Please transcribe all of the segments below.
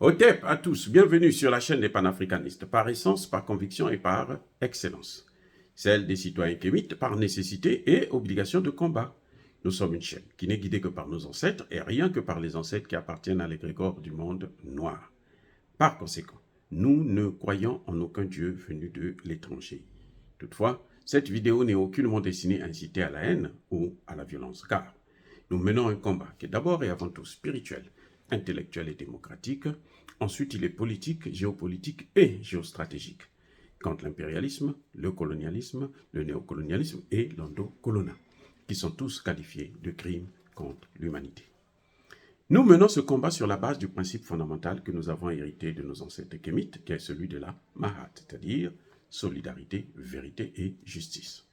Otep à tous, bienvenue sur la chaîne des panafricanistes, par essence, par conviction et par excellence. Celle des citoyens kémites par nécessité et obligation de combat. Nous sommes une chaîne qui n'est guidée que par nos ancêtres et rien que par les ancêtres qui appartiennent à l'égrégore du monde noir. Par conséquent, nous ne croyons en aucun Dieu venu de l'étranger. Toutefois, cette vidéo n'est aucunement destinée à inciter à la haine ou à la violence, car nous menons un combat qui est d'abord et avant tout spirituel, intellectuel et démocratique. Ensuite, il est politique, géopolitique et géostratégique, contre l'impérialisme, le colonialisme, le néocolonialisme et l'endocolonat, qui sont tous qualifiés de crimes contre l'humanité. Nous menons ce combat sur la base du principe fondamental que nous avons hérité de nos ancêtres kémites, qui est celui de la Mahat, c'est-à-dire solidarité, vérité et justice.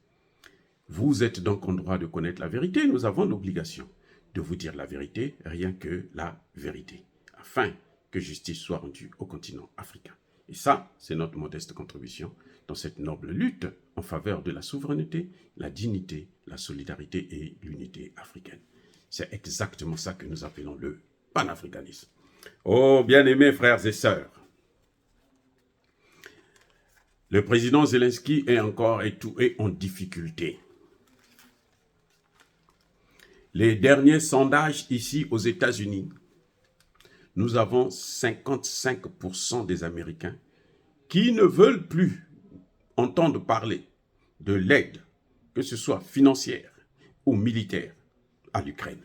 Vous êtes donc en droit de connaître la vérité, nous avons l'obligation de vous dire la vérité, rien que la vérité, afin que justice soit rendue au continent africain. Et ça, c'est notre modeste contribution dans cette noble lutte en faveur de la souveraineté, la dignité, la solidarité et l'unité africaine. C'est exactement ça que nous appelons le panafricanisme. Oh, bien-aimés frères et sœurs, le président Zelensky est encore et en difficulté. Les derniers sondages ici aux États-Unis, nous avons 55% des Américains qui ne veulent plus entendre parler de l'aide, que ce soit financière ou militaire, à l'Ukraine.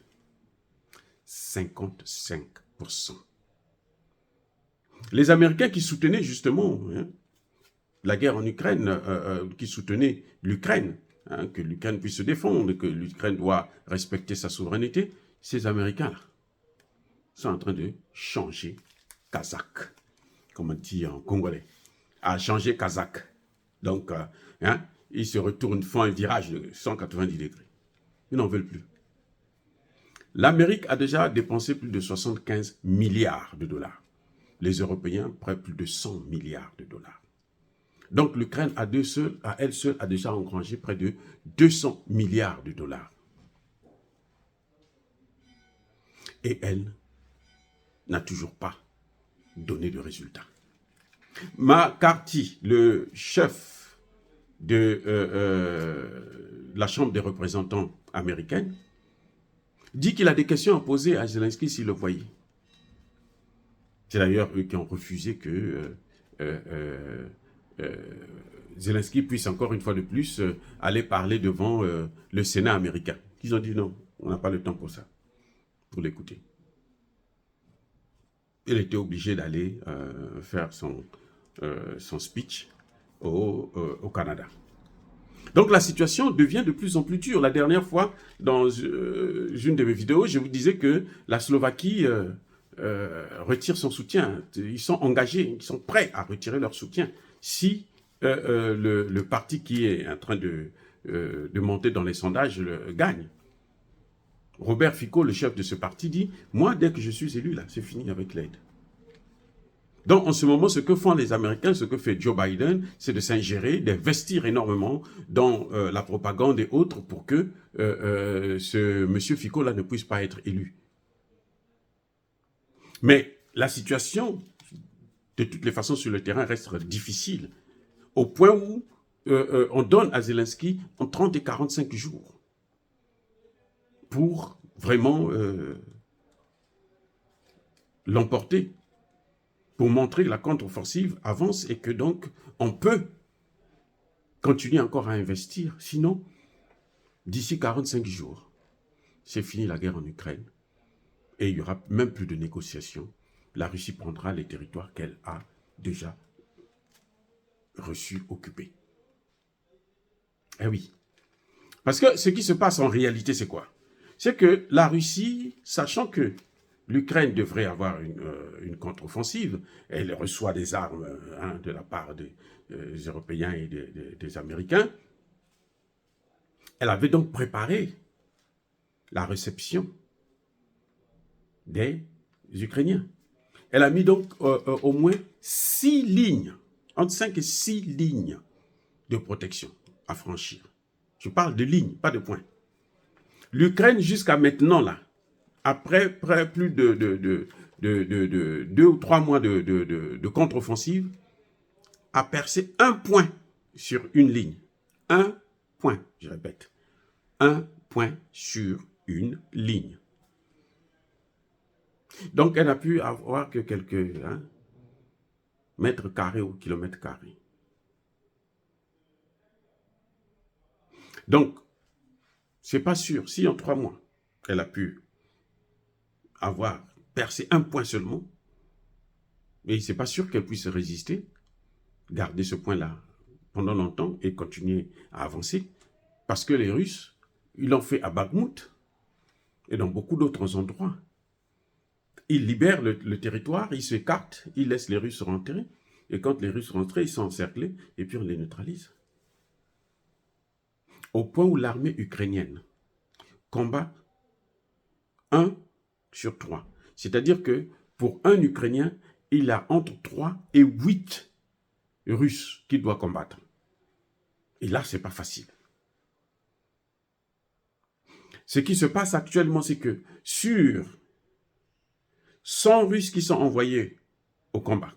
55%. Les Américains qui soutenaient justement la guerre en Ukraine, qui soutenaient l'Ukraine, que l'Ukraine puisse se défendre, que l'Ukraine doit respecter sa souveraineté, ces Américains-là sont en train de changer kazakh, comme on dit en congolais, à changer kazakh. Donc, ils se retournent, font un virage de 190 degrés. Ils n'en veulent plus. L'Amérique a déjà dépensé plus de 75 milliards de dollars. Les Européens, près plus de 100 milliards de dollars. Donc, l'Ukraine, à elle seule, a déjà engrangé près de 200 milliards de dollars. Et elle n'a toujours pas donné de résultat. McCarthy, le chef de la Chambre des représentants américaine, dit qu'il a des questions à poser à Zelensky s'il le voyait. C'est d'ailleurs eux qui ont refusé que Zelensky puisse encore une fois de plus aller parler devant le Sénat américain. Ils ont dit non, on n'a pas le temps pour ça, pour l'écouter. Il était obligé d'aller faire son speech au Canada. Donc la situation devient de plus en plus dure. La dernière fois, dans une de mes vidéos, je vous disais que la Slovaquie retire son soutien. Ils sont engagés, ils sont prêts à retirer leur soutien si le parti qui est en train de monter dans les sondages gagne. Robert Fico, le chef de ce parti, dit « Moi, dès que je suis élu, là, c'est fini avec l'aide. » Donc, en ce moment, ce que font les Américains, ce que fait Joe Biden, c'est de s'ingérer, d'investir énormément dans la propagande et autres pour que ce monsieur Fico-là ne puisse pas être élu. Mais la situation, de toutes les façons, sur le terrain, reste difficile, au point où on donne à Zelensky en 30 et 45 jours pour vraiment l'emporter, pour montrer que la contre-offensive avance et que donc on peut continuer encore à investir. Sinon, d'ici 45 jours, c'est fini la guerre en Ukraine et il n'y aura même plus de négociations. La Russie prendra les territoires qu'elle a déjà reçus, occupés. Eh oui. Parce que ce qui se passe en réalité, c'est quoi? C'est que la Russie, sachant que l'Ukraine devrait avoir une contre-offensive, elle reçoit des armes de la part des Européens et des Américains, elle avait donc préparé la réception des Ukrainiens. Elle a mis donc au moins 6 lignes, entre 5 et 6 lignes de protection à franchir. Je parle de lignes, pas de points. L'Ukraine, jusqu'à maintenant, là, après plus de 2 ou 3 mois de contre-offensive, a percé un point sur une ligne. Un point, je répète. Un point sur une ligne. Donc, elle n'a pu avoir que quelques mètres carrés ou kilomètres carrés. Donc, c'est pas sûr. Si en 3 mois, elle a pu avoir percé un point seulement, et c'est pas sûr qu'elle puisse résister, garder ce point-là pendant longtemps et continuer à avancer, parce que les Russes, ils l'ont fait à Bakhmout et dans beaucoup d'autres endroits. Ils libèrent le territoire, ils s'écartent, ils laissent les Russes rentrer, et quand les Russes rentrent, ils sont encerclés, et puis on les neutralise. Au point où l'armée ukrainienne combat 1 sur 3. C'est-à-dire que pour un Ukrainien, il a entre 3 et 8 Russes qu'il doit combattre. Et là, ce n'est pas facile. Ce qui se passe actuellement, c'est que sur 100 Russes qui sont envoyés au combat,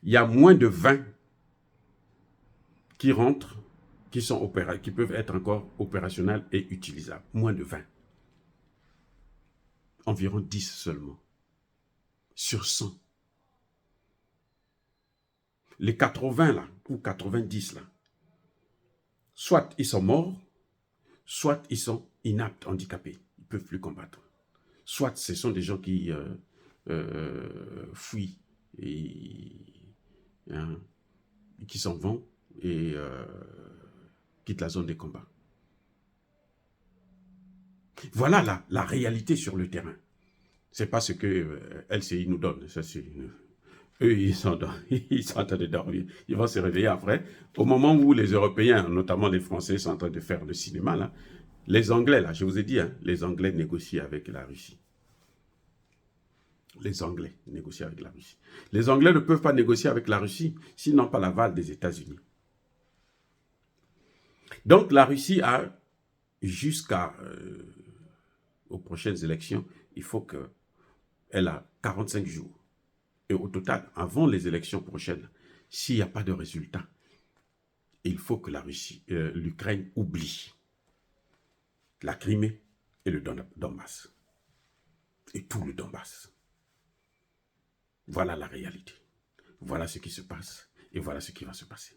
il y a moins de 20 qui rentrent, qui peuvent être encore opérationnels et utilisables. Moins de 20. Environ 10 seulement. Sur 100. Les 80 là, ou 90 là, soit ils sont morts, soit ils sont inaptes, handicapés. Ils ne peuvent plus combattre. Soit ce sont des gens qui fuient et qui s'en vont et quittent la zone des combats. Voilà la réalité sur le terrain. C'est pas ce que LCI nous donne. Ça, eux, ils sont en train de dormir. Ils vont se réveiller après. Au moment où les Européens, notamment les Français, sont en train de faire le cinéma, là, les Anglais, là, je vous ai dit, les Anglais négocient avec la Russie. Les Anglais négocient avec la Russie. Les Anglais ne peuvent pas négocier avec la Russie s'ils n'ont pas l'aval des États-Unis. Donc la Russie a, jusqu'à aux prochaines élections, il faut qu'elle a 45 jours. Et au total, avant les élections prochaines, s'il n'y a pas de résultat, il faut que l'Ukraine oublie la Crimée et le Donbass. Et tout le Donbass. Voilà la réalité. Voilà ce qui se passe et voilà ce qui va se passer.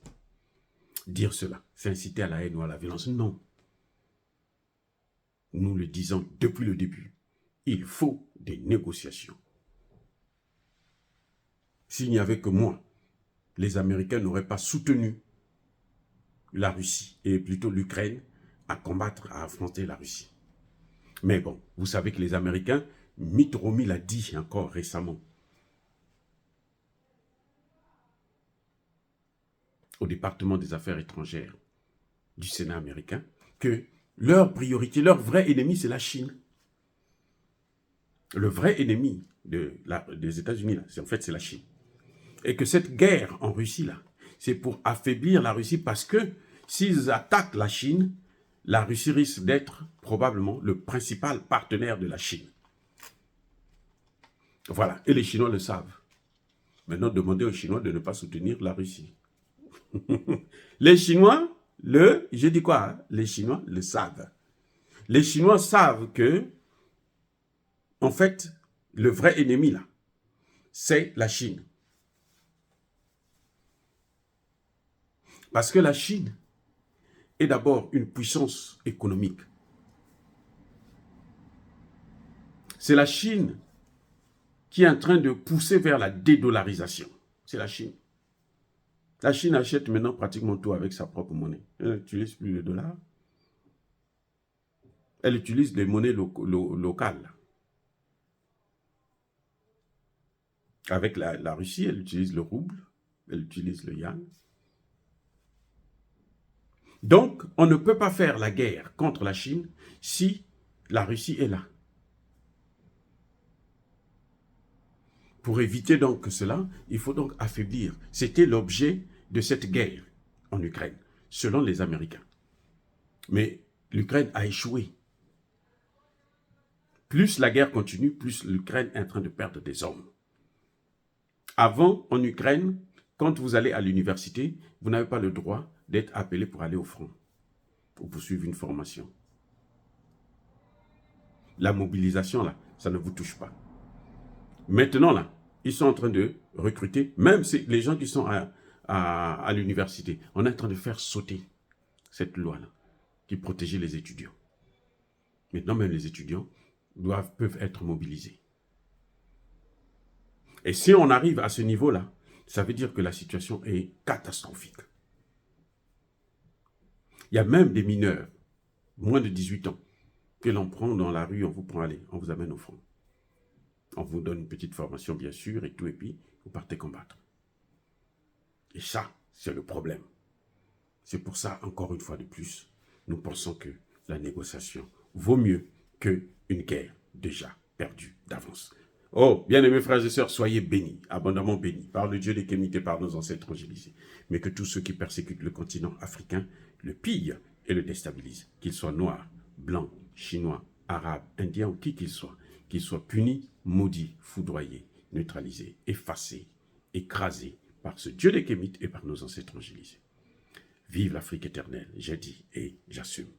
Dire cela, c'est inciter à la haine ou à la violence. Non. Nous le disons depuis le début. Il faut des négociations. S'il n'y avait que moi, les Américains n'auraient pas soutenu la Russie et plutôt l'Ukraine à combattre, à affronter la Russie. Mais bon, vous savez que les Américains, Mitt Romney l'a dit encore récemment, au département des affaires étrangères du Sénat américain, que leur priorité, leur vrai ennemi, c'est la Chine. Le vrai ennemi des États-Unis, en fait, c'est la Chine. Et que cette guerre en Russie, là, c'est pour affaiblir la Russie parce que s'ils attaquent la Chine, la Russie risque d'être probablement le principal partenaire de la Chine. Voilà, et les Chinois le savent. Maintenant, demandez aux Chinois de ne pas soutenir la Russie. Les Chinois, je dis quoi, hein? Les Chinois le savent. Les Chinois savent que, en fait, le vrai ennemi, là, c'est la Chine. Parce que la Chine est d'abord une puissance économique. C'est la Chine qui est en train de pousser vers la dédollarisation. C'est la Chine. La Chine achète maintenant pratiquement tout avec sa propre monnaie. Elle n'utilise plus le dollar. Elle utilise des monnaies locales. Avec la Russie, elle utilise le rouble, elle utilise le yuan. Donc, on ne peut pas faire la guerre contre la Chine si la Russie est là. Pour éviter donc cela, il faut donc affaiblir. C'était l'objet de cette guerre en Ukraine, selon les Américains. Mais l'Ukraine a échoué. Plus la guerre continue, plus l'Ukraine est en train de perdre des hommes. Avant, en Ukraine, quand vous allez à l'université, vous n'avez pas le droit d'être appelé pour aller au front, pour poursuivre une formation. La mobilisation, là, ça ne vous touche pas. Maintenant, là, ils sont en train de recruter, même les gens qui sont à l'université, on est en train de faire sauter cette loi-là, qui protégeait les étudiants. Maintenant, même les étudiants peuvent être mobilisés. Et si on arrive à ce niveau-là, ça veut dire que la situation est catastrophique. Il y a même des mineurs, moins de 18 ans, que l'on prend dans la rue, on vous prend, allez, on vous amène au front. On vous donne une petite formation, bien sûr, et tout, et puis vous partez combattre. Et ça, c'est le problème. C'est pour ça, encore une fois de plus, nous pensons que la négociation vaut mieux qu'une guerre déjà perdue d'avance. Oh, bien-aimés frères et sœurs, soyez bénis, abondamment bénis, par le Dieu des Kémites et par nos ancêtres angélisés. Mais que tous ceux qui persécutent le continent africain le pillent et le déstabilisent, qu'ils soient noirs, blancs, chinois, arabes, indiens ou qui qu'ils soient punis, maudits, foudroyés, neutralisés, effacés, écrasés par ce Dieu des Kémites et par nos ancêtres angélisés. Vive l'Afrique éternelle, j'ai dit et j'assume.